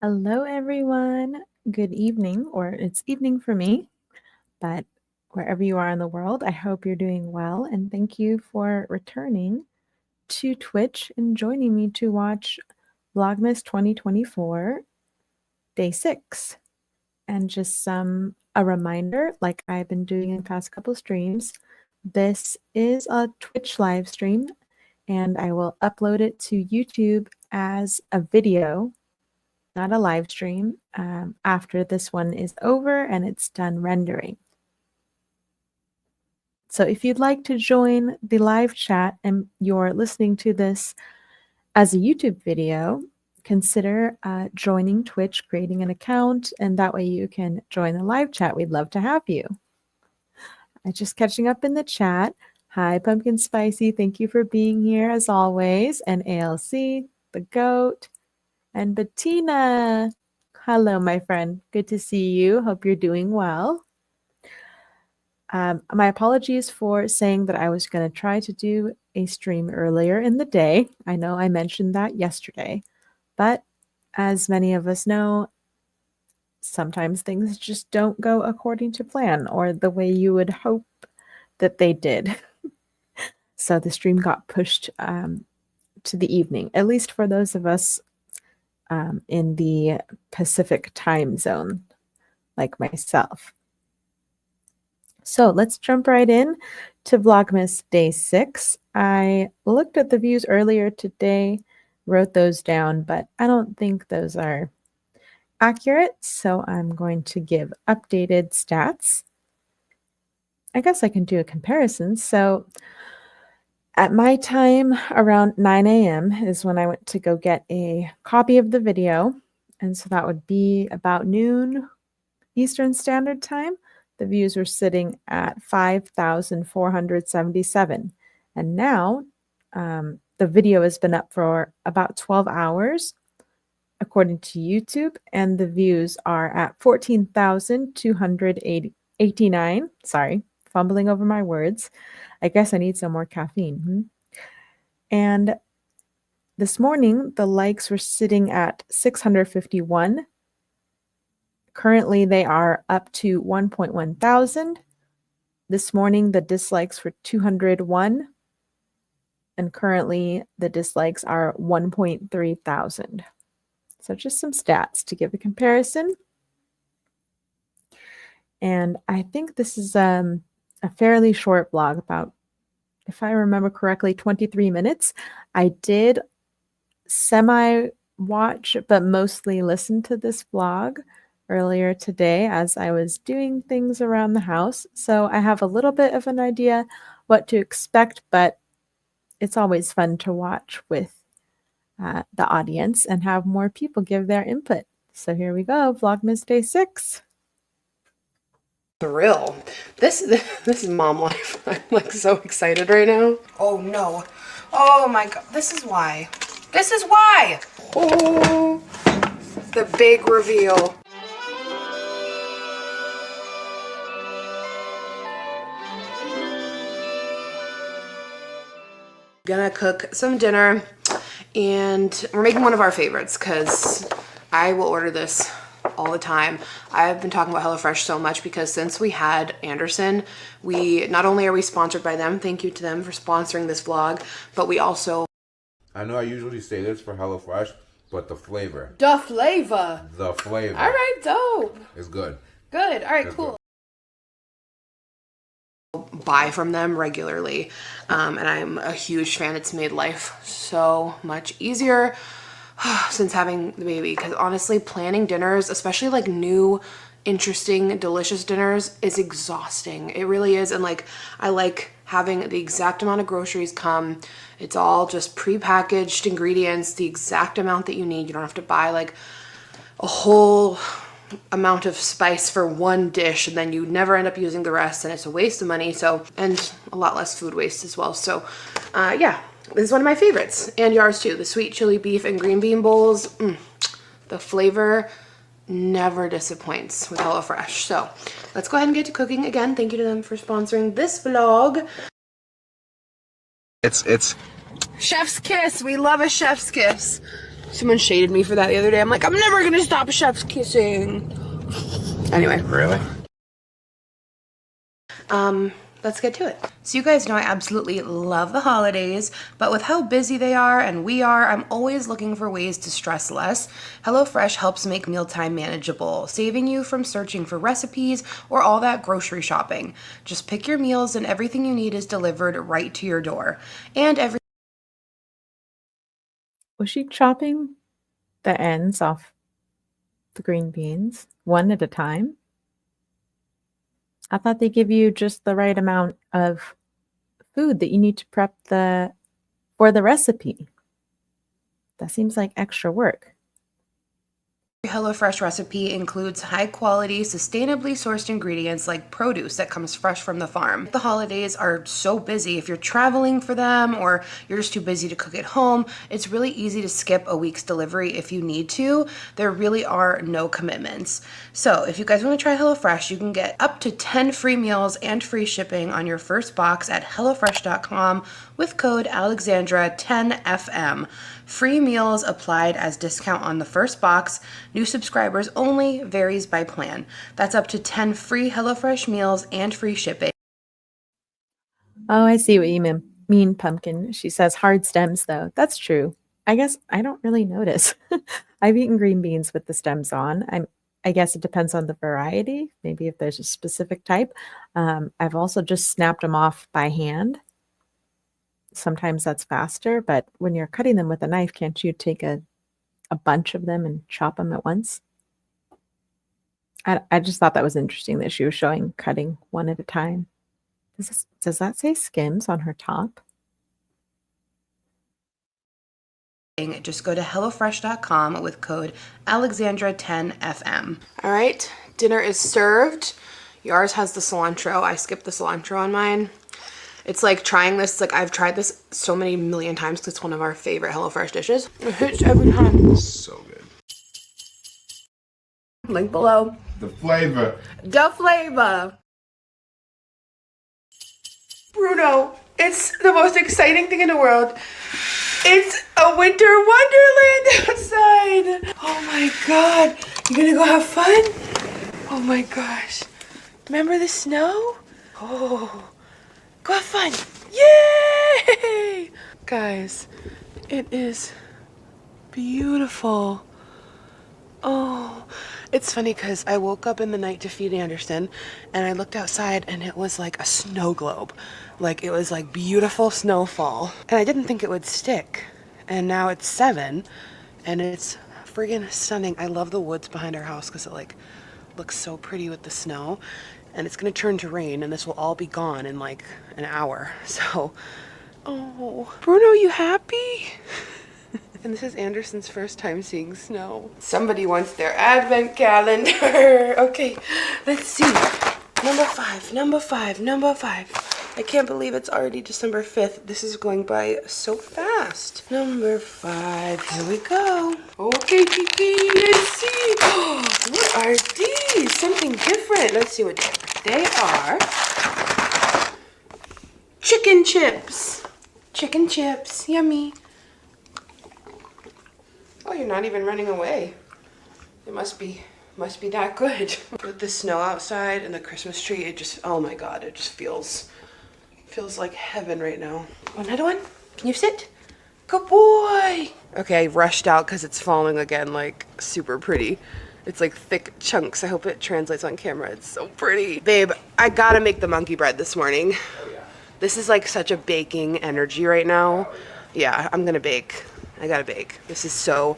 Hello, everyone. Good evening, or it's evening for me, but wherever you are in the world, I hope you're doing well. And thank you for returning to Twitch and joining me to watch Vlogmas 2024, Day 6. And just a reminder, like I've been doing in the past couple streams, this is a Twitch live stream, and I will upload it to YouTube as a video, not a live stream, after this one is over and it's done rendering. So if you'd like to join the live chat and you're listening to this as a YouTube video, consider joining Twitch, creating an account, and that way you can join the live chat. We'd love to have you. I'm just catching up in the chat. Hi, Pumpkin Spicy. Thank you for being here as always. And ALC, the GOAT, and Bettina. Hello, my friend. Good to see you. Hope you're doing well. My apologies for saying that I was going to try to do a stream earlier in the day. I know I mentioned that yesterday, but as many of us know, sometimes things just don't go according to plan or the way you would hope that they did. So the stream got pushed to the evening, at least for those of us in the Pacific time zone, like myself. So let's jump right in to Vlogmas Day 6. I looked at the views earlier today, wrote those down, but I don't think those are accurate, so I'm going to give updated stats. I guess I can do a comparison. So at my time, around 9 a.m. is when I went to go get a copy of the video, and so that would be about noon Eastern Standard Time. The views were sitting at 5,477. And now the video has been up for about 12 hours, according to YouTube, and the views are at 14,289. Sorry, fumbling over my words. I guess I need some more caffeine. And this morning, the likes were sitting at 651. Currently, they are up to 1.1 thousand. This morning, the dislikes were 201, and currently the dislikes are 1.3 thousand. So just some stats to give a comparison. And I think this is a fairly short vlog, about, if I remember correctly, 23 minutes. I did semi-watch, but mostly listen to this vlog earlier today as I was doing things around the house. So I have a little bit of an idea what to expect, but it's always fun to watch with the audience and have more people give their input. So here we go, Vlogmas Day 6. Thrill. This is mom life. I'm like so excited right now. Oh no. Oh my god. This is why. This is why. Oh, the big reveal. Gonna cook some dinner, and we're making one of our favorites because I will order this all the time. I've been talking about HelloFresh so much because since we had Anderson, we not only are we sponsored by them, thank you to them for sponsoring this vlog, but we also... I know I usually say this for HelloFresh, but the flavor. The flavor. The flavor. All right, dope. It's good. Good. All right, It's cool. good. Buy from them regularly, and I'm a huge fan. It's made life so much easier since having the baby, because honestly, planning dinners, especially like new, interesting, delicious dinners, is exhausting. It really is. And like, I like having the exact amount of groceries come. It's all just pre-packaged ingredients, the exact amount that you need. You don't have to buy like a whole amount of spice for one dish and then you never end up using the rest, and it's a waste of money. So, and a lot less food waste as well. So yeah, this is one of my favorites, and yours too. The sweet chili beef and green bean bowls, the flavor never disappoints with HelloFresh. So let's go ahead and get to cooking. Again, thank you to them for sponsoring this vlog. It's Chef's kiss. We love a chef's kiss. Someone shaded me for that the other day. I'm like, I'm never gonna stop chefs kissing. Anyway. Really? Let's get to it. So you guys know I absolutely love the holidays, but with how busy they are and we are, I'm always looking for ways to stress less. HelloFresh helps make mealtime manageable, saving you from searching for recipes or all that grocery shopping. Just pick your meals and everything you need is delivered right to your door. And Was she chopping the ends off the green beans one at a time? I thought they give you just the right amount of food that you need to prep for the recipe. That seems like extra work. HelloFresh recipe includes high-quality, sustainably sourced ingredients like produce that comes fresh from the farm. The holidays are so busy. If you're traveling for them or you're just too busy to cook at home, it's really easy to skip a week's delivery if you need to. There really are no commitments. So if you guys want to try HelloFresh, you can get up to 10 free meals and free shipping on your first box at HelloFresh.com with code Alexandra10FM. Free meals applied as discount on the first box. New subscribers only, varies by plan. That's up to 10 free HelloFresh meals and free shipping. Oh, I see what you mean, pumpkin. She says hard stems, though. That's true. I guess I don't really notice. I've eaten green beans with the stems on. I guess it depends on the variety. Maybe if there's a specific type. I've also just snapped them off by hand. Sometimes that's faster, but when you're cutting them with a knife, can't you take a bunch of them and chop them at once? I just thought that was interesting that she was showing cutting one at a time. Does that say Skims on her top? Just go to HelloFresh.com with code Alexandra10FM. All right, dinner is served. Yours has the cilantro. I skipped the cilantro on mine. It's like trying this, like I've tried this so many million times because it's one of our favorite HelloFresh dishes. It hits every time. So good. Link below. The flavor. The flavor. Bruno, it's the most exciting thing in the world. It's a winter wonderland outside. Oh my God. You gonna go have fun? Oh my gosh. Remember the snow? Oh. Go have fun. Yay! Guys, it is beautiful. Oh, it's funny because I woke up in the night to feed Anderson and I looked outside and it was like a snow globe. Like it was like beautiful snowfall. And I didn't think it would stick. And now it's 7 and it's friggin' stunning. I love the woods behind our house because it like looks so pretty with the snow. And it's gonna turn to rain and this will all be gone in like an hour. So, oh, Bruno, you happy? And this is Anderson's first time seeing snow. Somebody wants their advent calendar. Okay, let's see. Number 5, number 5, number 5. I can't believe it's already December 5th. This is going by so fast. Number 5, here we go. Okay, Kiki, let's see. What are these? Something different. Let's see what they are. Chicken chips. Chicken chips, yummy. Oh, you're not even running away. It must be that good. With the snow outside and the Christmas tree, it just, oh my God, it just feels like heaven right now. Another one? Can you sit? Good boy. Okay, I rushed out because it's falling again, like super pretty. It's like thick chunks. I hope it translates on camera. It's so pretty. Babe, I gotta make the monkey bread this morning. Oh, yeah. This is like such a baking energy right now. Yeah, I'm gonna bake. I gotta bake. This is so,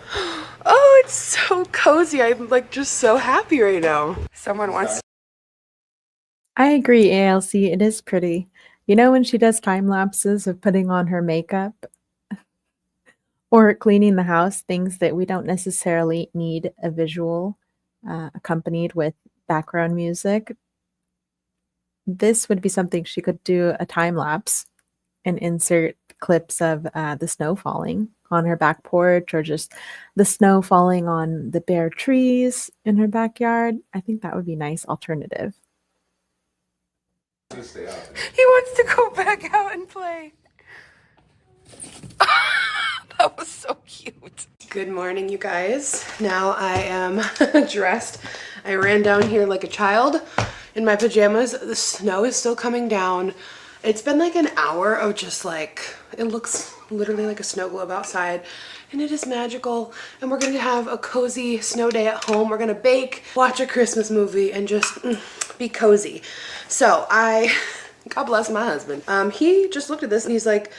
oh, it's so cozy. I'm like just so happy right now. Someone wants. I agree, ALC. It is pretty. You know when she does time lapses of putting on her makeup or cleaning the house, things that we don't necessarily need a visual accompanied with background music. This would be something she could do a time lapse and insert clips of the snow falling on her back porch or just the snow falling on the bare trees in her backyard. I think that would be a nice alternative. He wants to go back out and play. That was so cute. Good morning, you guys. Now I am dressed. I ran down here like a child in my pajamas. The snow is still coming down. It's been like an hour of just like, it looks literally like a snow globe outside, and it is magical. And we're gonna have a cozy snow day at home. We're gonna bake, watch a Christmas movie, and just be cozy. So God bless my husband. He just looked at this and he's like,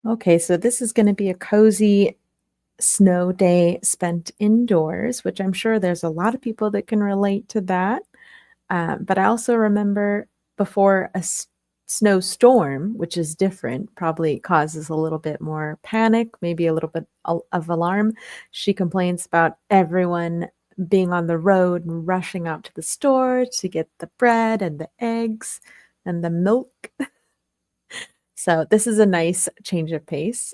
Okay, so this is going to be a cozy snow day spent indoors, which I'm sure there's a lot of people that can relate to that. But I also remember before a snowstorm, which is different, probably causes a little bit more panic, maybe a little bit of alarm. She complains about everyone being on the road and rushing out to the store to get the bread and the eggs and the milk. So this is a nice change of pace.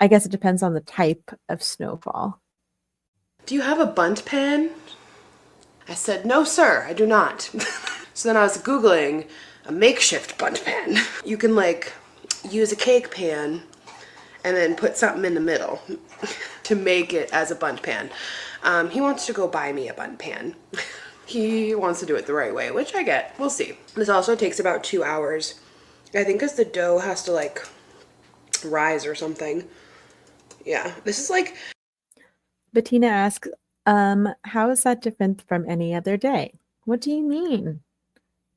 I guess it depends on the type of snowfall. "Do you have a bunt pan?" I said, "No, sir, I do not." So then I was Googling a makeshift bunt pan. You can like use a cake pan and then put something in the middle to make it as a bunt pan. He wants to go buy me a bunt pan. He wants to do it the right way, which I get. We'll see. This also takes about 2 hours. I think because the dough has to like rise or something. Yeah, this is like... Bettina asks, how is that different from any other day? What do you mean?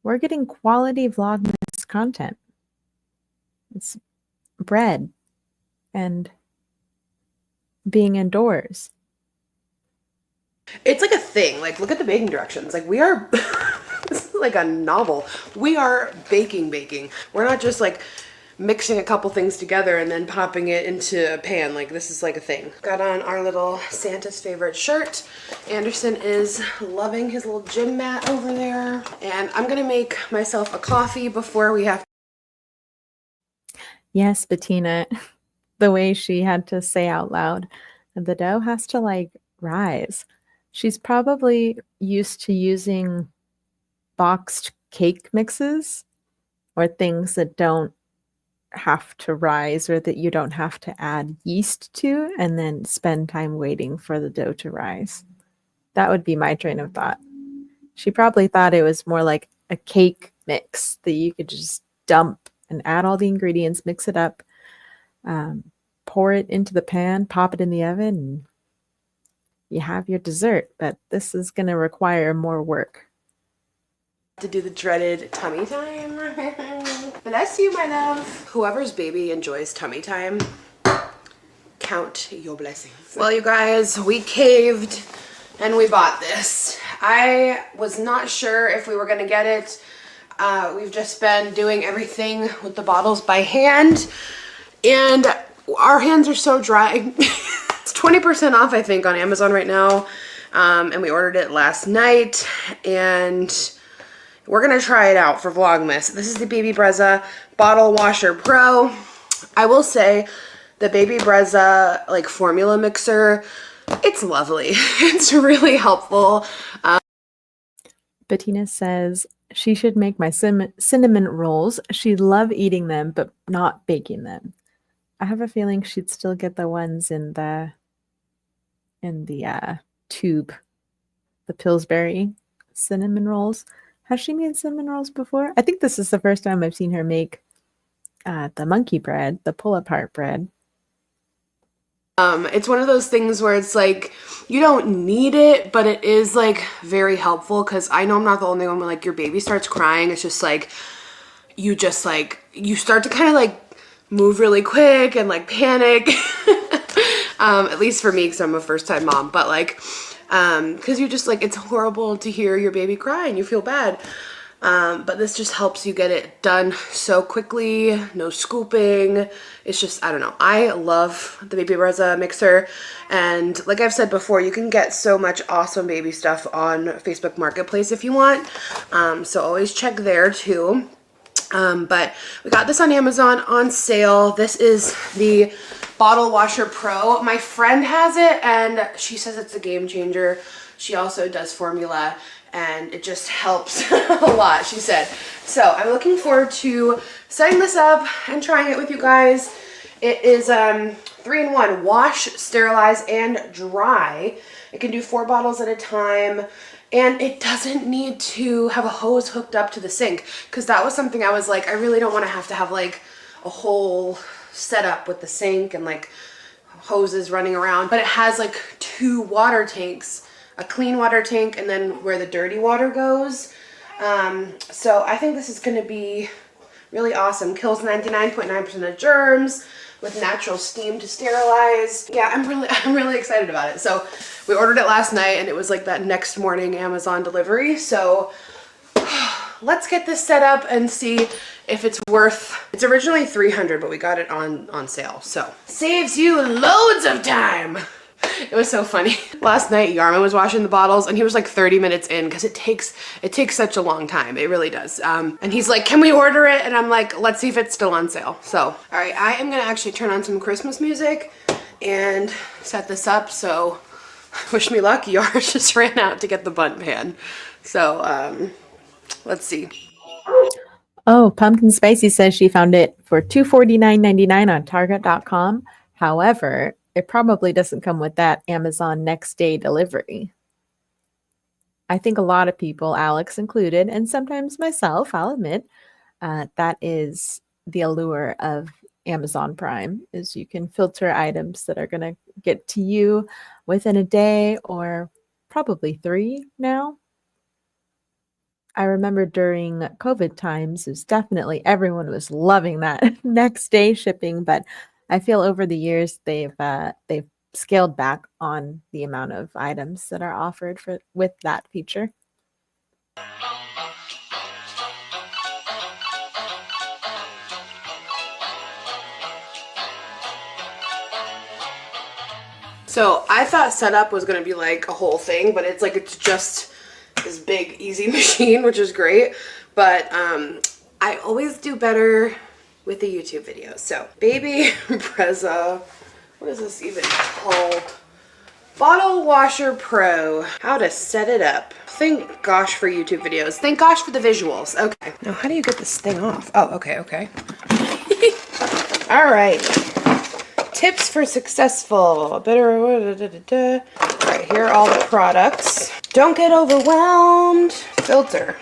We're getting quality Vlogmas content. It's bread and being indoors. It's like a thing. Like, look at the baking directions. Like, we are... This is like a novel. We are baking. We're not just like mixing a couple things together and then popping it into a pan. Like, this is like a thing. Got on our little Santa's favorite shirt. Anderson is loving his little gym mat over there. And I'm gonna make myself a coffee before we have... Yes, Bettina, the way she had to say out loud, the dough has to like rise. She's probably used to using boxed cake mixes or things that don't have to rise or that you don't have to add yeast to and then spend time waiting for the dough to rise. That would be my train of thought. She probably thought it was more like a cake mix that you could just dump and add all the ingredients, mix it up, pour it into the pan, pop it in the oven, and you have your dessert. But this is going to require more work. To do the dreaded tummy time. Bless you, my love. Whoever's baby enjoys tummy time, count your blessings. Well, you guys, we caved and we bought this. I was not sure if we were gonna get it. We've just been doing everything with the bottles by hand, and our hands are so dry. It's 20% off, I think, on Amazon right now, and we ordered it last night, and we're gonna try it out for Vlogmas. This is the Baby Brezza Bottle Washer Pro. I will say the Baby Brezza like formula mixer, it's lovely. It's really helpful. Bettina says she should make my cinnamon rolls. She'd love eating them, but not baking them. I have a feeling she'd still get the ones in the tube, the Pillsbury cinnamon rolls. Has she made cinnamon rolls before? I think this is the first time I've seen her make the monkey bread, the pull-apart bread. It's one of those things where it's like, you don't need it, but it is like very helpful, because I know I'm not the only one when like your baby starts crying. It's just like, you start to kind of like move really quick and like panic. At least for me, because I'm a first-time mom, but like, because you just like, it's horrible to hear your baby cry and you feel bad. But this just helps you get it done so quickly, no scooping. It's just, I don't know. I love the Baby Brezza mixer. And like I've said before, you can get so much awesome baby stuff on Facebook Marketplace if you want. So always check there too. But we got this on Amazon on sale. This is the Bottle Washer Pro. My friend has it and she says it's a game changer. She also does formula and it just helps a lot, she said. So I'm looking forward to setting this up and trying it with you guys. It is 3-in-1, wash, sterilize, and dry. It can do 4 bottles at a time, and it doesn't need to have a hose hooked up to the sink, because that was something I was like, I really don't want to have like a whole setup with the sink and like hoses running around. But it has like 2 water tanks, a clean water tank and then where the dirty water goes. So I think this is going to be really awesome. Kills 99.9% of germs with natural steam to sterilize. Yeah, I'm really excited about it. So we ordered it last night and it was like that next morning Amazon delivery. So let's get this set up and see if it's worth. It's originally $300, but we got it on sale. So saves you loads of time. It was so funny. Last night Yarman was washing the bottles and he was like 30 minutes in because it takes such a long time. It really does. And he's like, can we order it? And I'm like, let's see if it's still on sale. So, all right, I am gonna actually turn on some Christmas music and set this up. So wish me luck. Yar just ran out to get the bun pan. So let's see. Oh, Pumpkin Spicy says she found it for $249.99 on Target.com. However, it probably doesn't come with that Amazon next day delivery. I think a lot of people, Alex included, and sometimes myself, I'll admit, that is the allure of Amazon Prime, is you can filter items that are going to get to you within a day or probably 3 now. I remember during COVID times, it was definitely everyone was loving that next day shipping, but I feel over the years they've scaled back on the amount of items that are offered with that feature. So I thought setup was gonna be like a whole thing, but it's just this big easy machine, which is great. But I always do better with the YouTube videos. So baby Brezza, what is this even called? Bottle Washer Pro. How to set it up. Thank gosh for YouTube videos. Thank gosh for the visuals. Okay. Now how do you get this thing off? Oh, okay. All right. Tips for successful. Better. All right, here are all the products. Don't get overwhelmed. Filter.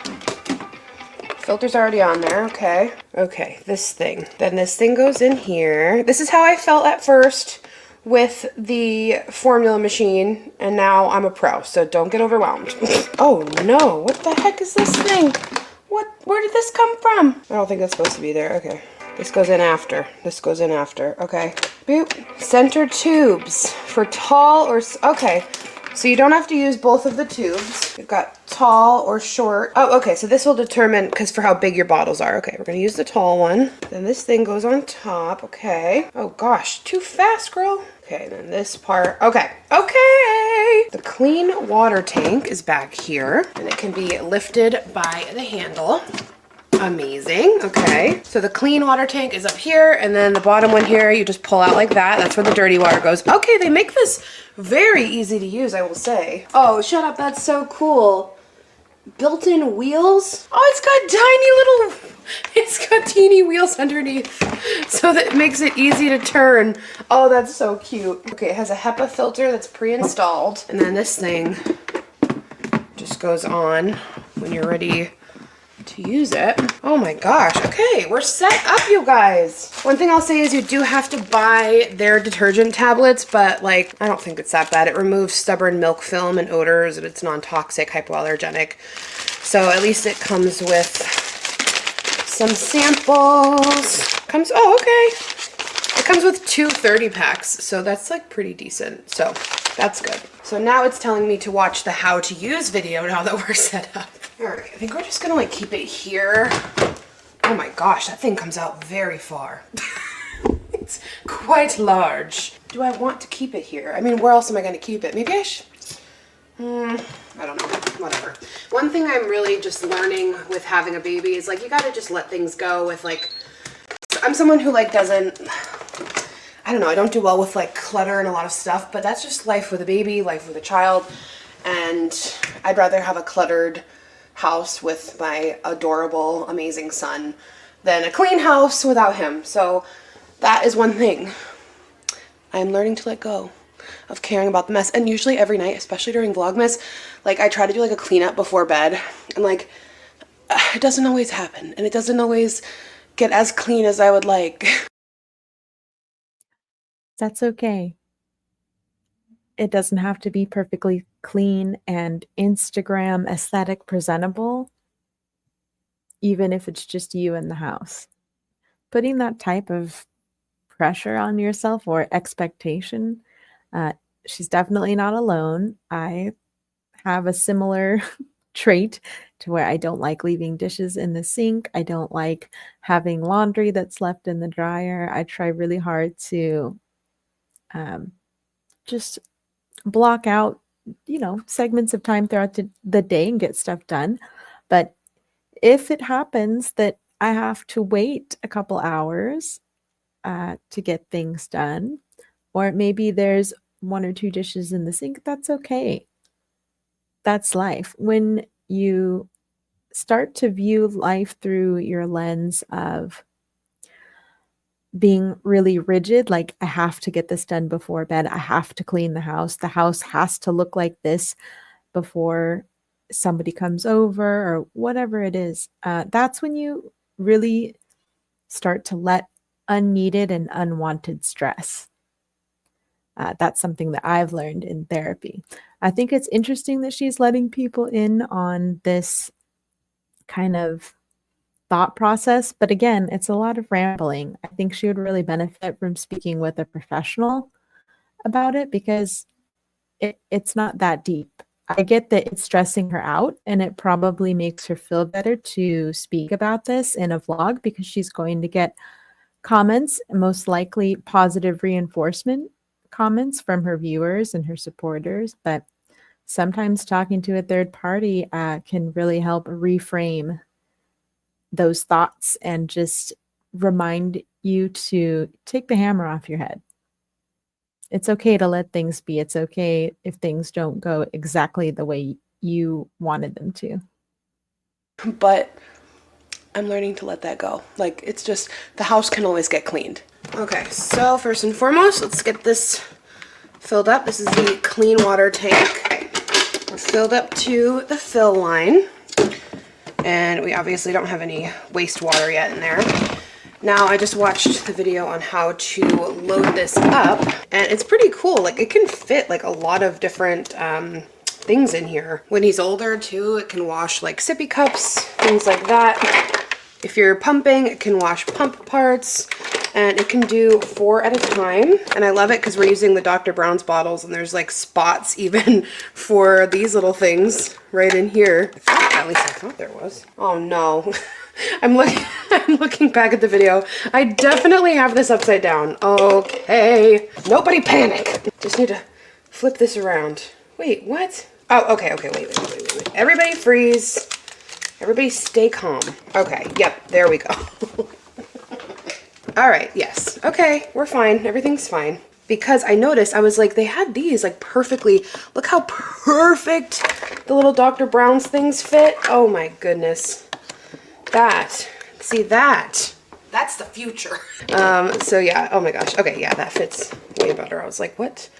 Filter's already on there. Okay. Okay, this thing. Then this thing goes in here. This is how I felt at first with the formula machine, and now I'm a pro, so don't get overwhelmed. Oh no, what the heck is this thing? Where did this come from? I don't think that's supposed to be there. Okay. This goes in after. This goes in after. Okay. Boop. Center tubes for tall or... Okay. So you don't have to use both of the tubes. You've got tall or short. Oh, okay. So this will determine, because for how big your bottles are. Okay. We're going to use the tall one. Then this thing goes on top. Okay. Oh, gosh. Too fast, girl. Okay. Then this part. Okay. Okay. The clean water tank is back here. And it can be lifted by the handle. Amazing. Okay. So the clean water tank is up here, and then the bottom one here, you just pull out like that. That's where the dirty water goes. Okay, they make this very easy to use, I will say. Oh, shut up. That's so cool. Built-in wheels. Oh, it's got teeny wheels underneath, so that makes it easy to turn. Oh, that's so cute. Okay, it has a HEPA filter that's pre-installed, and then this thing just goes on when you're ready to use it. Oh my gosh. Okay, we're set up, you guys. One thing I'll say is you do have to buy their detergent tablets, but like, I don't think it's that bad. It removes stubborn milk film and odors, and it's non-toxic, hypoallergenic. So at least it comes with some samples. Oh, okay. It comes with 2 30-packs, so that's like pretty decent. So that's good. So now it's telling me to watch the how to use video now that we're set up. All right, I think we're just gonna like keep it here. Oh my gosh, that thing comes out very far. It's quite large. Do I want to keep it here? I mean, where else am I gonna keep it? Maybe I should, I don't know, whatever. One thing I'm really just learning with having a baby is like, you gotta just let things go with like, I'm someone who like doesn't, I don't know, I don't do well with like clutter and a lot of stuff, but that's just life with a baby, life with a child. And I'd rather have a cluttered house with my adorable, amazing son than a clean house without him. So That is one thing I'm learning to let go of, caring about the mess. And usually every night, especially during Vlogmas, like I try to do like a cleanup before bed, and like it doesn't always happen, and it doesn't always get as clean as I would like. That's okay. It doesn't have to be perfectly clean and Instagram aesthetic presentable, even if it's just you in the house. Putting that type of pressure on yourself or expectation, she's definitely not alone. I have a similar trait to where I don't like leaving dishes in the sink. I don't like having laundry that's left in the dryer. I try really hard to just block out, segments of time throughout the day and get stuff done. But if it happens that I have to wait a couple hours to get things done, or maybe there's one or two dishes in the sink, that's okay. That's life. When you start to view life through your lens of being really rigid, like, I have to get this done before bed, I have to clean the house has to look like this before somebody comes over, or whatever it is, that's when you really start to let unneeded and unwanted stress. That's something that I've learned in therapy. I think it's interesting that she's letting people in on this kind of thought process, but again, it's a lot of rambling. I think she would really benefit from speaking with a professional about it, because it's not that deep. I get that it's stressing her out, and it probably makes her feel better to speak about this in a vlog, because she's going to get comments, most likely positive reinforcement comments from her viewers and her supporters. But sometimes talking to a third party can really help reframe those thoughts and just remind you to take the hammer off your head. It's okay to let things be. It's okay if things don't go exactly the way you wanted them to. But I'm learning to let that go. Like, it's just, the house can always get cleaned. Okay, so first and foremost, let's get this filled up. This is the clean water tank. We're filled up to the fill line. And we obviously don't have any wastewater yet in there. Now, I just watched the video on how to load this up, and it's pretty cool. Like, it can fit like a lot of different things in here. When he's older too, it can wash like sippy cups, things like that. If you're pumping, it can wash pump parts, and it can do 4 at a time. And I love it because we're using the Dr. Brown's bottles, and there's like spots even for these little things right in here. At least I thought there was. Oh no. I'm looking back at the video. I definitely have this upside down. Okay. Nobody panic. Just need to flip this around. Wait, what? Oh, okay, wait. Everybody freeze. Everybody stay calm. Okay, yep, there we go. All right, yes. Okay, we're fine. Everything's fine. Because I noticed, I was like, they had these like perfectly. Look how perfect the little Dr. Brown's things fit. Oh my goodness. See that? That's the future. So yeah, oh my gosh. Okay, yeah, that fits way better. I was like, what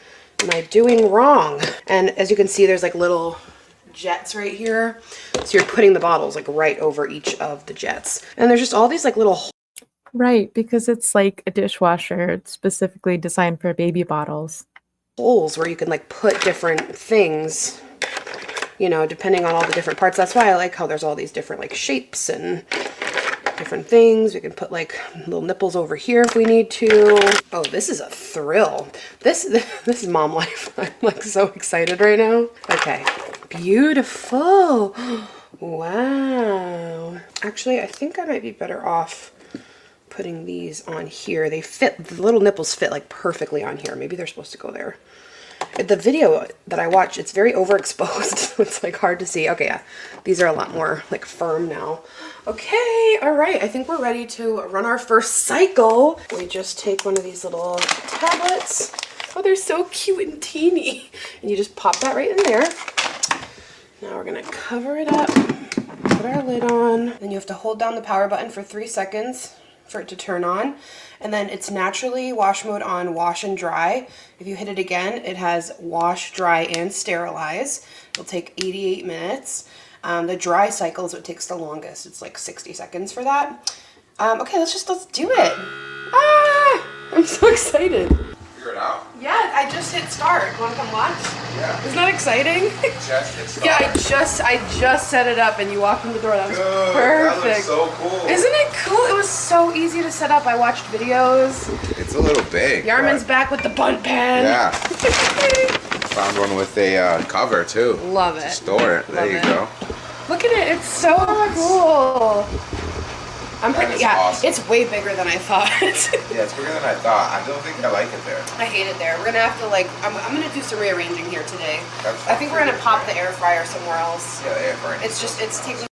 am I doing wrong? And as you can see, there's like little jets right here. So you're putting the bottles like right over each of the jets. And there's just all these like little Right, because it's like a dishwasher. It's specifically designed for baby bottles. holes where you can like put different things, you know, depending on all the different parts. That's why I like how there's all these different like shapes and different things. We can put like little nipples over here if we need to. Oh, this is a thrill. This is mom life. I'm like so excited right now. Okay, beautiful. Wow. Actually, I think I might be better off putting these on here. They fit, the little nipples fit like perfectly on here. Maybe they're supposed to go there. The video that I watched, it's very overexposed. It's like hard to see. Okay, yeah, these are a lot more like firm now. Okay, all right, I think we're ready to run our first cycle. We just take one of these little tablets. Oh, they're so cute and teeny. And you just pop that right in there. Now we're gonna cover it up, put our lid on. Then you have to hold down the power button for 3 seconds for it to turn on. And then it's naturally wash mode on wash and dry. If you hit it again, it has wash, dry, and sterilize. It'll take 88 minutes. The dry cycle is what takes the longest. It's like 60 seconds for that. Okay, let's do it. Ah, I'm so excited. Figure it out. Yeah, I just hit start. Want to come watch? Yeah. Isn't that exciting? Just hit start. Yeah, I just set it up and you walked in the door. That was Dude, perfect. That looks so cool. Isn't it cool? It was so easy to set up. I watched videos. It's a little big. Yarman's but- back with the bunt pan. Yeah. Found one with a cover too. Love it. Store it. There Love you it. go. Look at it. It's so cool. I'm pretty, is yeah, awesome. it's way bigger than I thought. Yeah, it's bigger than I thought. I don't think I like it there. I hate it there. We're gonna have to I'm gonna do some rearranging here today. That's I think we're gonna pop the air fryer somewhere else. Yeah, the air fryer. It's taking.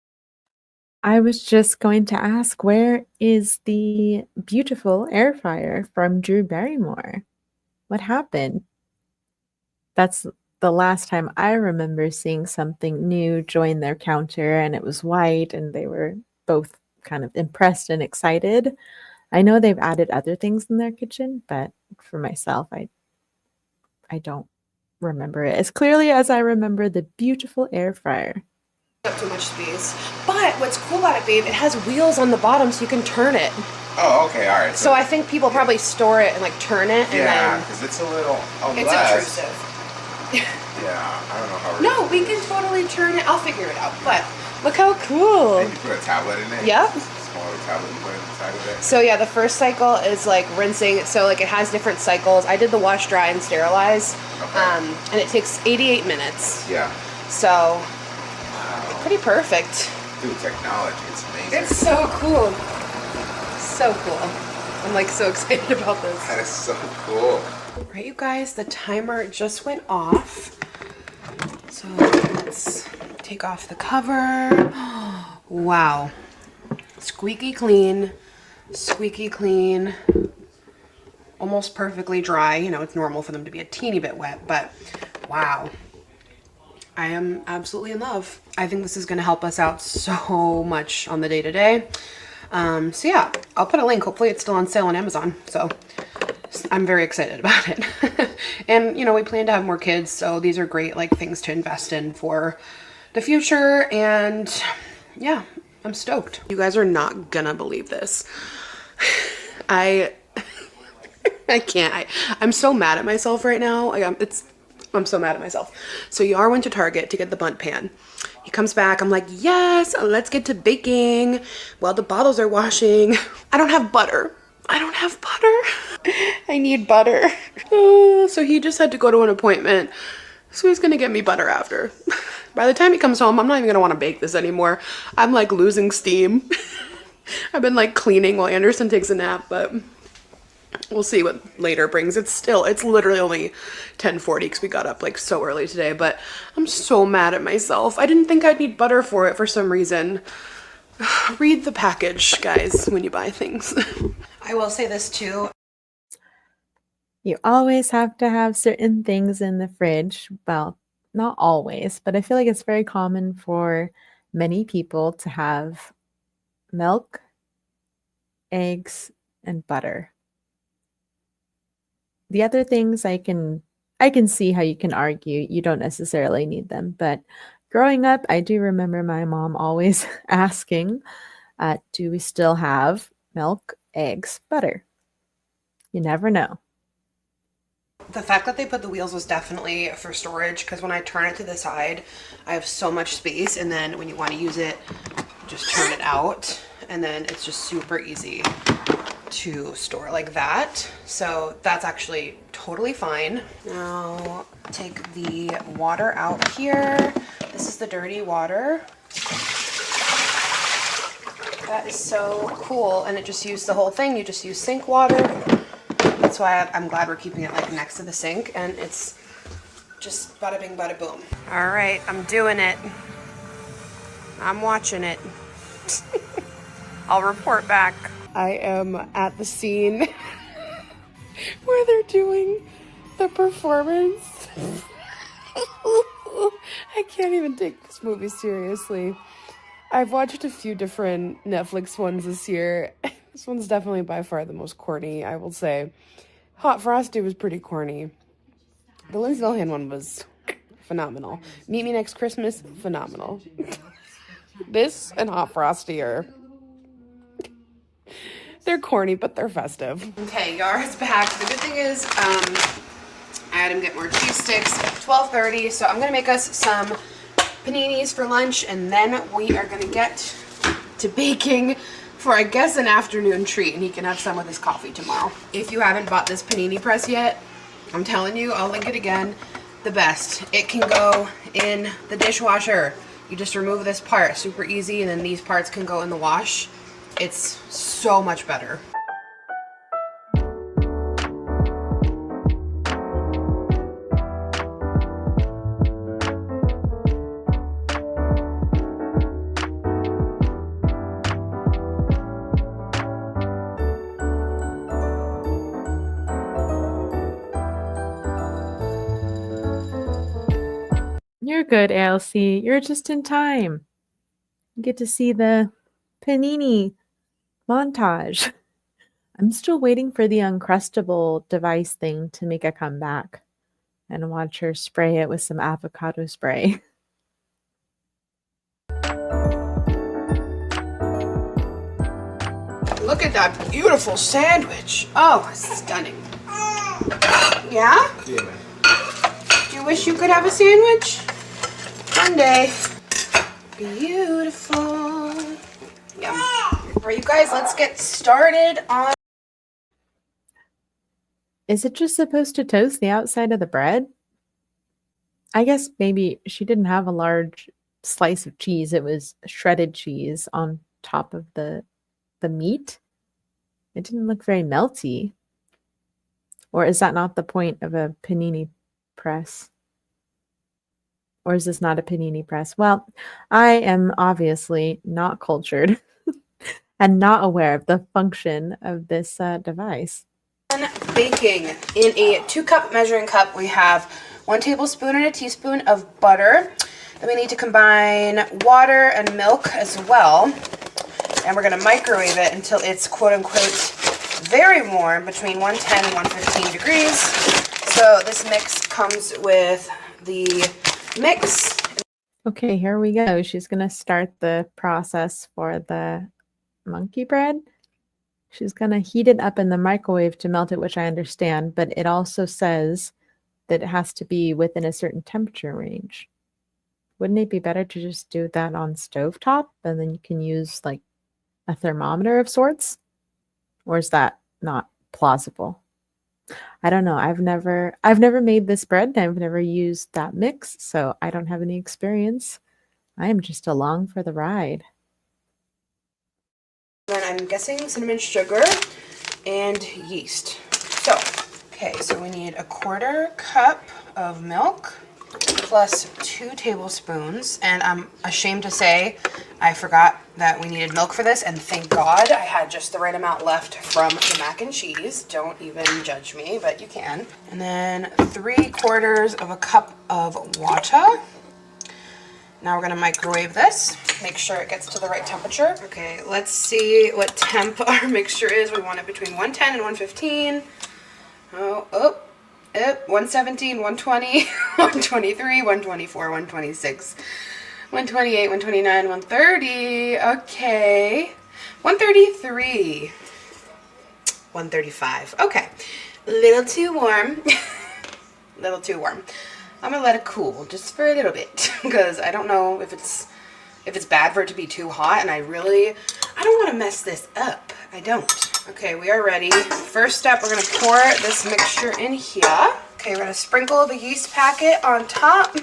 I was just going to ask, where is the beautiful air fryer from Drew Barrymore? What happened? That's the last time I remember seeing something new join their counter, and it was white, and they were both kind of impressed and excited. I know they've added other things in their kitchen, but for myself, I don't remember it as clearly as I remember the beautiful air fryer. Up too much space. But what's cool about it, babe, it has wheels on the bottom so you can turn it. Oh, okay, all right. So I think people probably store it and like turn it and yeah, then because it's a little it's intrusive. Yeah, I don't know how. No, we can totally turn it. I'll figure it out. But look how cool. And you put a tablet in it. Yep. Smaller tablet you put inside of it. So yeah, the first cycle is like rinsing. So like it has different cycles. I did the wash, dry, and sterilize, Okay. and it takes 88 minutes. Yeah. So Wow. pretty perfect. Dude, technology, it's amazing. It's so cool. So cool. I'm like so excited about this. That is so cool. Right, you guys, the timer just went off. So let's take off the cover. Wow. Squeaky clean, almost perfectly dry. You know, it's normal for them to be a teeny bit wet, but wow. I am absolutely in love. I think this is gonna help us out so much on the day-to-day. So yeah, I'll put a link. Hopefully it's still on sale on Amazon. So I'm very excited about it. And you know, we plan to have more kids, so these are great like things to invest in for the future. And yeah, I'm stoked. You guys are not gonna believe this. I can't. I'm so mad at myself right now. I'm so mad at myself. So Yar went to Target to get the bunt pan. He comes back. I'm like, yes, let's get to baking while the bottles are washing. I don't have butter. I need butter. So he just had to go to an appointment. So he's gonna get me butter after. By the time he comes home, I'm not even gonna want to bake this anymore. I'm like losing steam. I've been like cleaning while Anderson takes a nap, but we'll see what later brings. It's literally only 10:40 because we got up like so early today, but I'm so mad at myself. I didn't think I'd need butter for it for some reason. Read the package, guys, when you buy things. I will say this too. You always have to have certain things in the fridge. Well, not always, but I feel like it's very common for many people to have milk, eggs, and butter. The other things I can see how you can argue you don't necessarily need them, but growing up, I do remember my mom always asking, do we still have milk, eggs, butter? You never know. The fact that they put the wheels was definitely for storage, because when I turn it to the side, I have so much space, and then when you want to use it, just turn it out, and then it's just super easy to store like that. So that's actually totally fine. Now take the water out here. This is the dirty water. That is so cool, and it just used the whole thing. You just use sink water. That's why I'm glad we're keeping it like next to the sink, and it's just bada bing, bada boom. All right, I'm doing it. I'm watching it. I'll report back. I am at the scene where they're doing the performance. I can't even take this movie seriously. I've watched a few different Netflix ones this year. This one's definitely by far the most corny, I will say. Hot Frosty was pretty corny. The Lindsay Lohan one was phenomenal. Meet Me Next Christmas, phenomenal. This and Hot Frosty they're corny, but they're festive. Okay, Yar's back. The good thing is, I had him get more cheese sticks. 12:30, so I'm gonna make us some paninis for lunch, and then we are gonna get to baking for, I guess, an afternoon treat, and he can have some with his coffee tomorrow. If you haven't bought this panini press yet, I'm telling you, I'll link it again. The best. It can go in the dishwasher. You just remove this part, super easy, and then these parts can go in the wash. It's so much better. You're good, ALC. You're just in time. You get to see the panini montage. I'm still waiting for the Uncrustable device thing to make a comeback and watch her spray it with some avocado spray. Look at that beautiful sandwich. Oh, stunning. Yeah? Yeah, man. Do you wish you could have a sandwich? One day. Beautiful. Yum. All right, you guys, let's get started on... Is it just supposed to toast the outside of the bread? I guess maybe she didn't have a large slice of cheese. It was shredded cheese on top of the meat. It didn't look very melty. Or is that not the point of a panini press? Or is this not a panini press? Well, I am obviously not cultured and not aware of the function of this device. Baking. In a 2-cup measuring cup, we have 1 tablespoon and a teaspoon of butter. Then we need to combine water and milk as well. And we're going to microwave it until it's quote-unquote very warm, between 110 and 115 degrees. So this mix comes with the mix. Okay, here we go. She's going to start the process for the monkey bread. She's going to heat it up in the microwave to melt it, which I understand, but it also says that it has to be within a certain temperature range. Wouldn't it be better to just do that on stovetop, and then you can use like a thermometer of sorts? Or is that not plausible? I don't know. I've never made this bread, and I've never used that mix, so I don't have any experience. I am just along for the ride. Then I'm guessing cinnamon sugar and yeast. So, okay, so we need a 1/4 cup of milk plus 2 tablespoons. And I'm ashamed to say I forgot that we needed milk for this, and thank God I had just the right amount left from the mac and cheese. Don't even judge me, but you can. And then 3/4 of a cup of water. Now we're gonna microwave this. Make sure it gets to the right temperature. Okay, let's see what temp our mixture is. We want it between 110 and 115. 117, 120, 123, 124, 126, 128, 129, 130. Okay, 133, 135. Okay, little too warm. Little too warm. I'm gonna let it cool just for a little bit, because I don't know if it's bad for it to be too hot, and I don't want to mess this up. I don't. Okay, we are ready. First step, we're gonna pour this mixture in here. Okay, we're gonna sprinkle the yeast packet on top.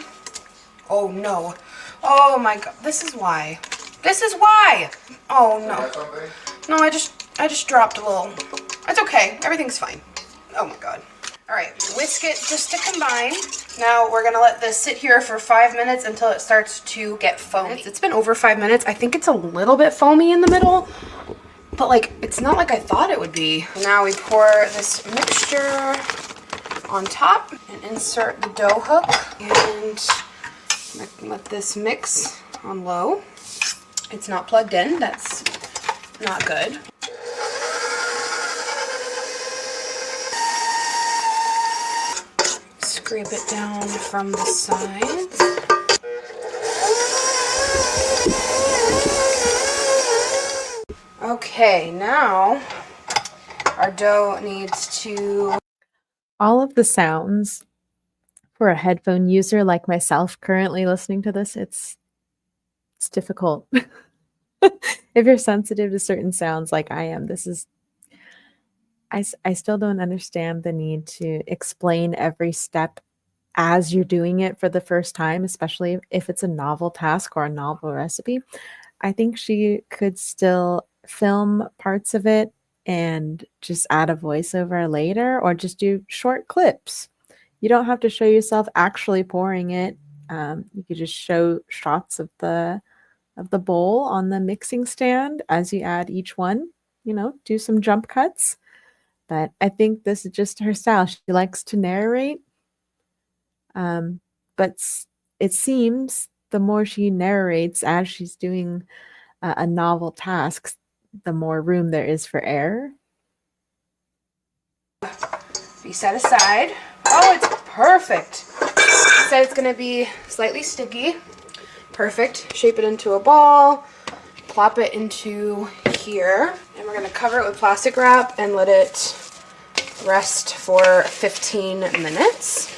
Oh no. Oh my God, this is why. This is why. Oh no. No, I just dropped a little. It's okay, everything's fine. Oh my God. All right, whisk it just to combine. Now we're gonna let this sit here for 5 minutes until it starts to get foamy. It's been over 5 minutes. I think it's a little bit foamy in the middle, but like, it's not like I thought it would be. Now we pour this mixture on top and insert the dough hook and let this mix on low. It's not plugged in, that's not good. scrape it down from the sides. Okay, now our dough needs to... All of the sounds for a headphone user like myself currently listening to this, it's difficult. If you're sensitive to certain sounds like I am, this is I still don't understand the need to explain every step as you're doing it for the first time, especially if it's a novel task or a novel recipe. I think she could still film parts of it and just add a voiceover later, or just do short clips. You don't have to show yourself actually pouring it. You could just show shots of the bowl on the mixing stand as you add each one. Do some jump cuts. But I think this is just her style. She likes to narrate. But it seems the more she narrates as she's doing a novel task, the more room there is for error. Be set aside. Oh, it's perfect. It said it's going to be slightly sticky. Perfect. Shape it into a ball. Plop it into here. And we're going to cover it with plastic wrap and let it rest for 15 minutes.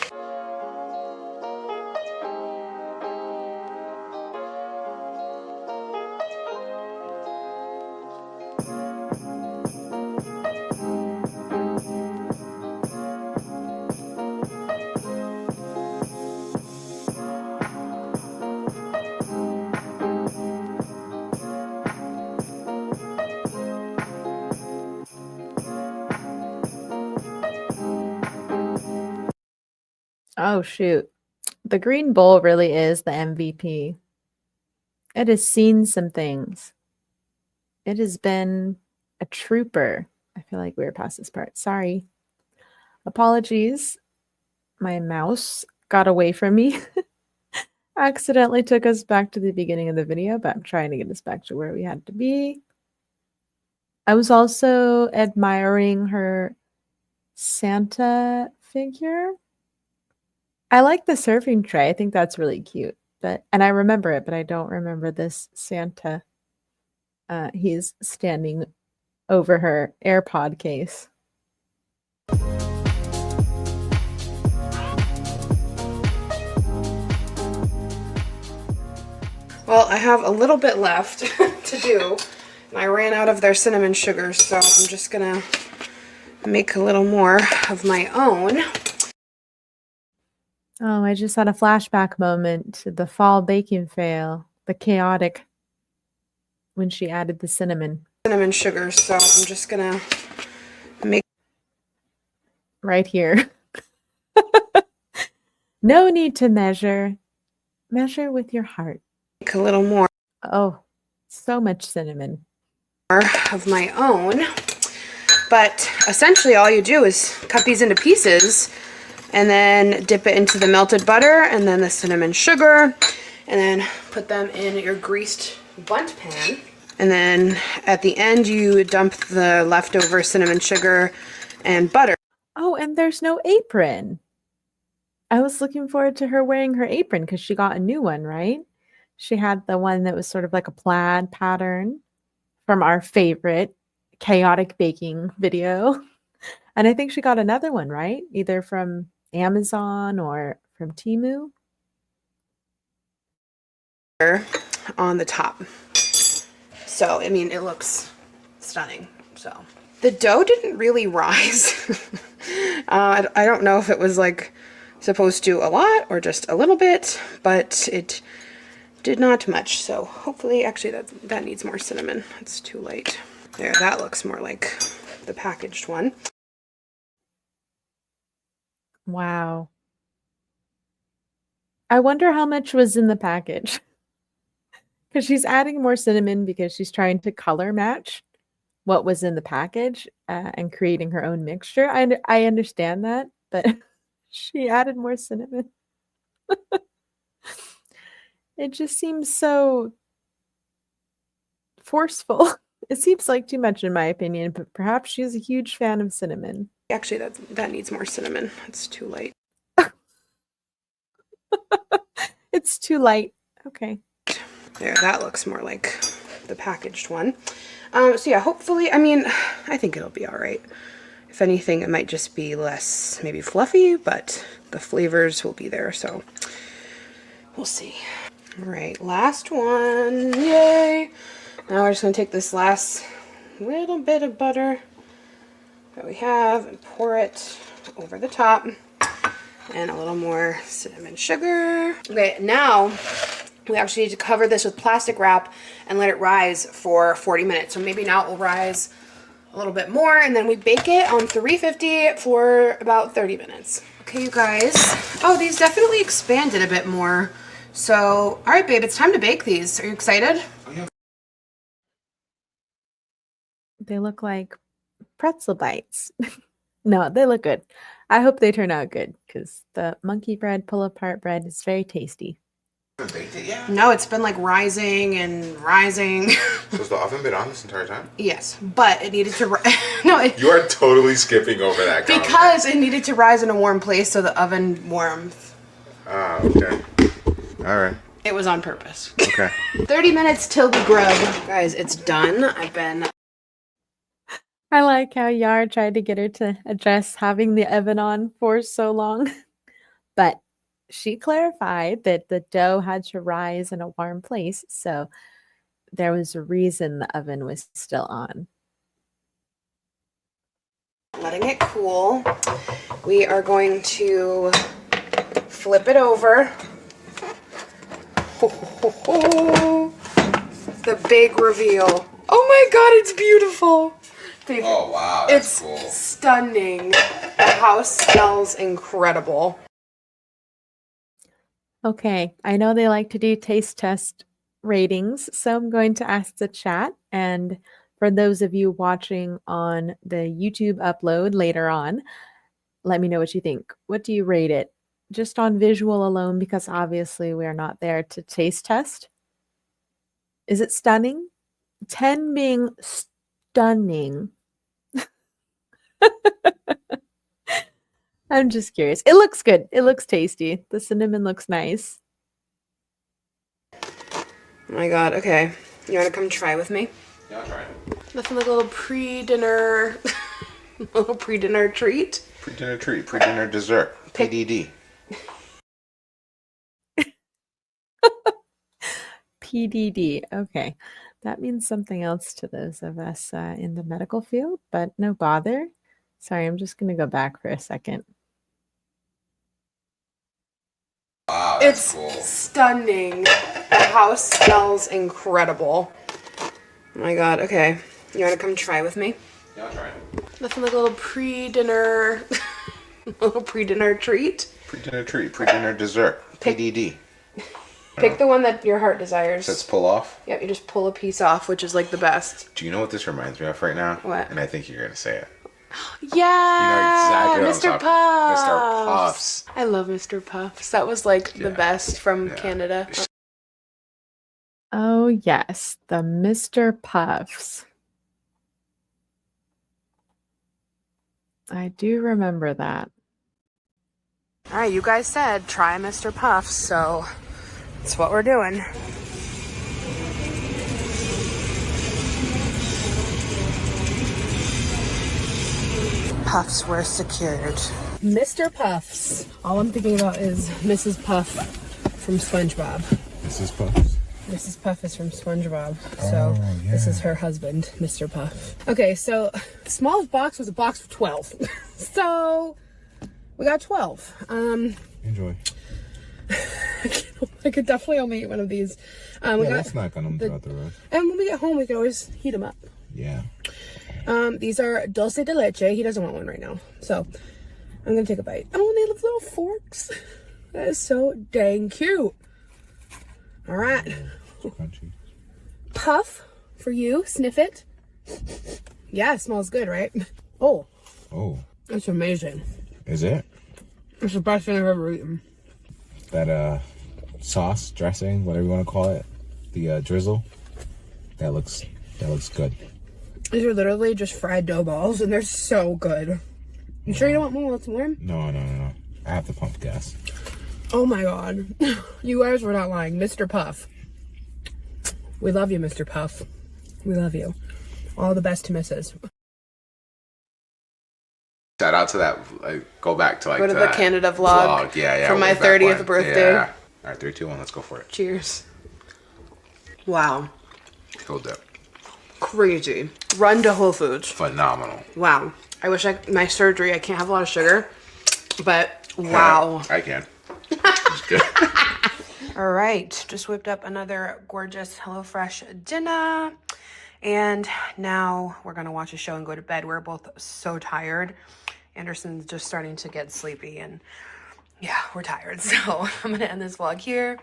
Oh, shoot. The green bowl really is the MVP. It has seen some things. It has been a trooper. I feel like we were past this part. Sorry. Apologies. My mouse got away from me. Accidentally took us back to the beginning of the video, but I'm trying to get us back to where we had to be. I was also admiring her Santa figure. I like the serving tray. I think that's really cute. And I remember it, but I don't remember this Santa. He's standing over her AirPod case. Well, I have a little bit left to do, and I ran out of their cinnamon sugar, so I'm just gonna make a little more of my own. Oh, I just had a flashback moment to the fall baking fail, the chaotic, when she added the cinnamon. Cinnamon sugar, so I'm just gonna make right here. No need to measure. Measure with your heart. a little more Oh, so much cinnamon. of my own. But essentially all you do is cut these into pieces and then dip it into the melted butter and then the cinnamon sugar, and then put them in your greased bundt pan. And then at the end you dump the leftover cinnamon sugar and butter. Oh, and there's no apron. I was looking forward to her wearing her apron because she got a new one, right? She had the one that was sort of like a plaid pattern from our favorite chaotic baking video. And I think she got another one, right? Either from Amazon or from Temu. On the top. So, I mean, it looks stunning. So, the dough didn't really rise. I don't know if it was like supposed to a lot or just a little bit, but it did not much. So hopefully, actually that needs more cinnamon. It's too light. There, that looks more like the packaged one. Wow. I wonder how much was in the package. Because she's adding more cinnamon because she's trying to color match what was in the package and creating her own mixture. I understand that, but she added more cinnamon. It just seems so forceful. It seems like too much in my opinion, but perhaps she's a huge fan of cinnamon. Actually, that needs more cinnamon. It's too light. It's too light. Okay. There, that looks more like the packaged one. So yeah, hopefully, I mean, I think it'll be all right. If anything, it might just be less maybe fluffy, but the flavors will be there, so we'll see. All right, last one, yay. Now we're just gonna take this last little bit of butter that we have and pour it over the top, and a little more cinnamon sugar. Okay, now we actually need to cover this with plastic wrap and let it rise for 40 minutes. So maybe now it will rise a little bit more, and then we bake it on 350 for about 30 minutes. Okay, you guys. Oh, these definitely expanded a bit more. So, all right, babe, it's time to bake these. Are you excited? They look like pretzel bites. No, they look good. I hope they turn out good because the monkey bread, pull apart bread is very tasty. Baked it yet? No, it's been like rising and rising. So has the oven been on this entire time? Yes, but it needed to You are totally skipping over that comment. because it needed to rise in a warm place so the oven warmth. Ah, okay. All right. It was on purpose. Okay. 30 minutes till the grub. Guys, it's done. I like how Yar tried to get her to address having the oven on for so long. But she clarified that the dough had to rise in a warm place, so there was a reason the oven was still on. Letting it cool. We are going to flip it over. The big reveal. Oh my god, it's beautiful. Oh, wow. It's cool. Stunning. The house smells incredible. Okay, I know they like to do taste test ratings, so I'm going to ask the chat. And for those of you watching on the YouTube upload later on, let me know what you think. What do you rate it? Just on visual alone, because obviously we are not there to taste test. Is it stunning? 10 being stunning. I'm just curious. It looks good. It looks tasty. The cinnamon looks nice. Oh my god, okay. You want to come try with me? Yeah, I'll try it. Nothing like a little pre-dinner, little pre-dinner treat. Pre-dinner treat, pre-dinner dessert, PDD. PDD. Okay. That means something else to those of us in the medical field, but no bother. Sorry, I'm just going to go back for a second. Wow, It's cool. stunning. The house smells incredible. Oh my god, okay. You want to come try with me? Yeah, I'll try it. Nothing like a little pre-dinner, little pre-dinner treat. Pre-dinner treat, pre-dinner dessert, PDD. Pick the one that your heart desires. Let's pull off. Yep, you just pull a piece off, which is like the best. Do you know what this reminds me of right now? What? And I think you're going to say it. Yeah, You know exactly what Mr. I'm Puffs. talking- Mr. Puffs. I love Mr. Puffs. That was like the best from Canada. Oh, yes. The Mr. Puffs. I do remember that. All right, you guys said try Mr. Puffs, so that's what we're doing. Puffs were secured. Mr. Puffs. All I'm thinking about is Mrs. Puff from SpongeBob. Mrs. Puffs. Mrs. Puff is from SpongeBob, so this is her husband, Mr. Puff. Okay, so the smallest box was a box of 12. So we got 12. Enjoy. I could definitely only eat one of these. We'll snack on them throughout the road. And when we get home, we can always heat them up. Yeah. These are dulce de leche. He doesn't want one right now, so I'm gonna take a bite. Oh, and they have little forks. That is so dang cute. All right. Crunchy. Puff for you. Sniff it. Yeah, it smells good, right? Oh, Oh, it's amazing. is it? It's the best thing I've ever eaten. That sauce, dressing, whatever you want to call it, the drizzle, that looks good. These are literally just fried dough balls, and they're so good. You sure you don't want more? Let's warm? No. I have to pump gas. Oh my god. You guys were not lying. Mr. Puff. We love you, Mr. Puff. We love you. All the best to Mrs. Shout out to that. Go back to like Go to the Canada vlog. Yeah. For my 30th birthday. Yeah. All right, 3, 2, 1. Let's go for it. Cheers. Wow. Hold up. Crazy. Run to Whole Foods. Phenomenal. Wow. I wish my surgery, I can't have a lot of sugar, but wow. I can. It's good. All right. Just whipped up another gorgeous HelloFresh dinner. And now we're going to watch a show and go to bed. We're both so tired. Anderson's just starting to get sleepy and yeah, we're tired. So I'm going to end this vlog here.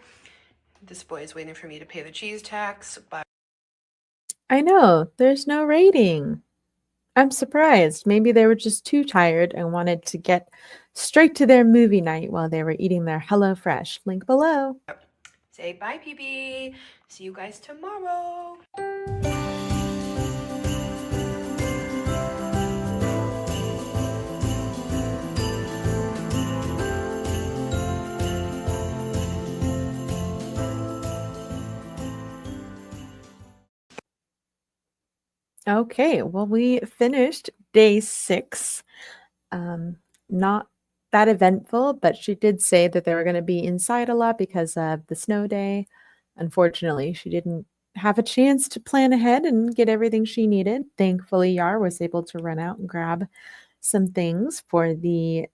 This boy is waiting for me to pay the cheese tax, but I know, there's no rating. I'm surprised. Maybe they were just too tired and wanted to get straight to their movie night while they were eating their HelloFresh. Link below. say bye, PB. See you guys tomorrow. Okay, well, we finished day 6. Not that eventful, but she did say that they were going to be inside a lot because of the snow day. Unfortunately, she didn't have a chance to plan ahead and get everything she needed. Thankfully, Yar was able to run out and grab some things for the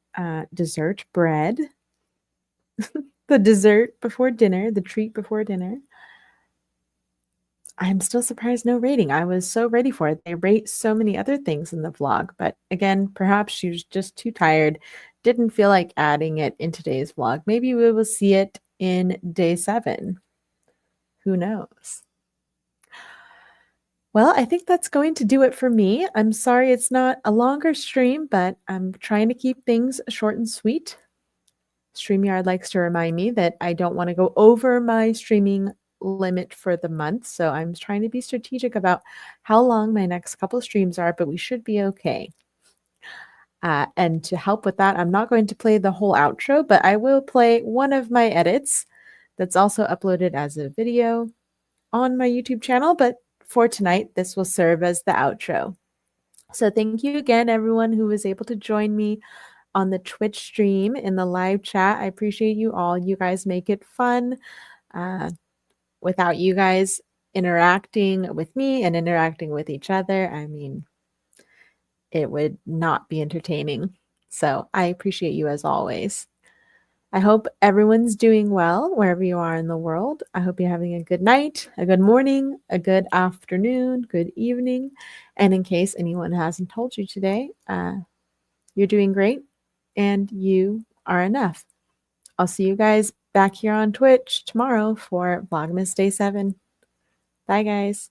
dessert bread. The dessert before dinner, the treat before dinner. I'm still surprised no rating. I was so ready for it. They rate so many other things in the vlog, but again, perhaps she was just too tired. Didn't feel like adding it in today's vlog. Maybe we will see it in day 7. Who knows? Well, I think that's going to do it for me. I'm sorry it's not a longer stream, but I'm trying to keep things short and sweet. StreamYard likes to remind me that I don't want to go over my streaming limit for the month, so I'm trying to be strategic about how long my next couple streams are, but we should be okay. And to help with that, I'm not going to play the whole outro, but I will play one of my edits that's also uploaded as a video on my YouTube channel, but for tonight, this will serve as the outro. So thank you again, everyone who was able to join me on the Twitch stream in the live chat. I appreciate you all. You guys make it fun. Without you guys interacting with me and interacting with each other, I mean, it would not be entertaining. So I appreciate you as always. I hope everyone's doing well wherever you are in the world. I hope you're having a good night, a good morning, a good afternoon, good evening. And in case anyone hasn't told you today, you're doing great and you are enough. I'll see you guys back here on Twitch tomorrow for Vlogmas Day 7. Bye, guys.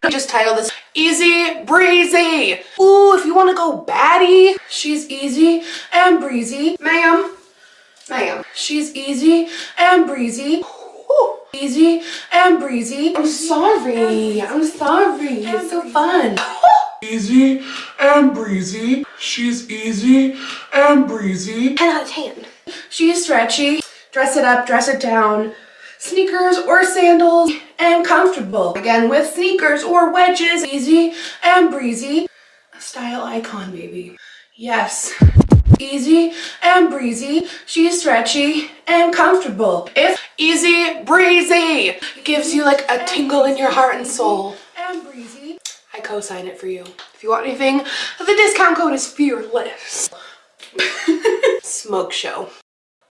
Just title this Easy Breezy. Ooh, if you want to go baddie, she's easy and breezy. Ma'am, she's easy and breezy. Ooh, easy and breezy. I'm sorry. It's so fun. Easy and breezy. She's easy and breezy. 10 out of 10. She's stretchy. Dress it up, dress it down. Sneakers or sandals and comfortable. Again, with sneakers or wedges. Easy and breezy. A style icon, baby. Yes. Easy and breezy. She's stretchy and comfortable. It's easy breezy. It gives you like a tingle in your heart and soul. And breezy. I co-sign it for you. If you want anything, the discount code is fearless. Smoke show.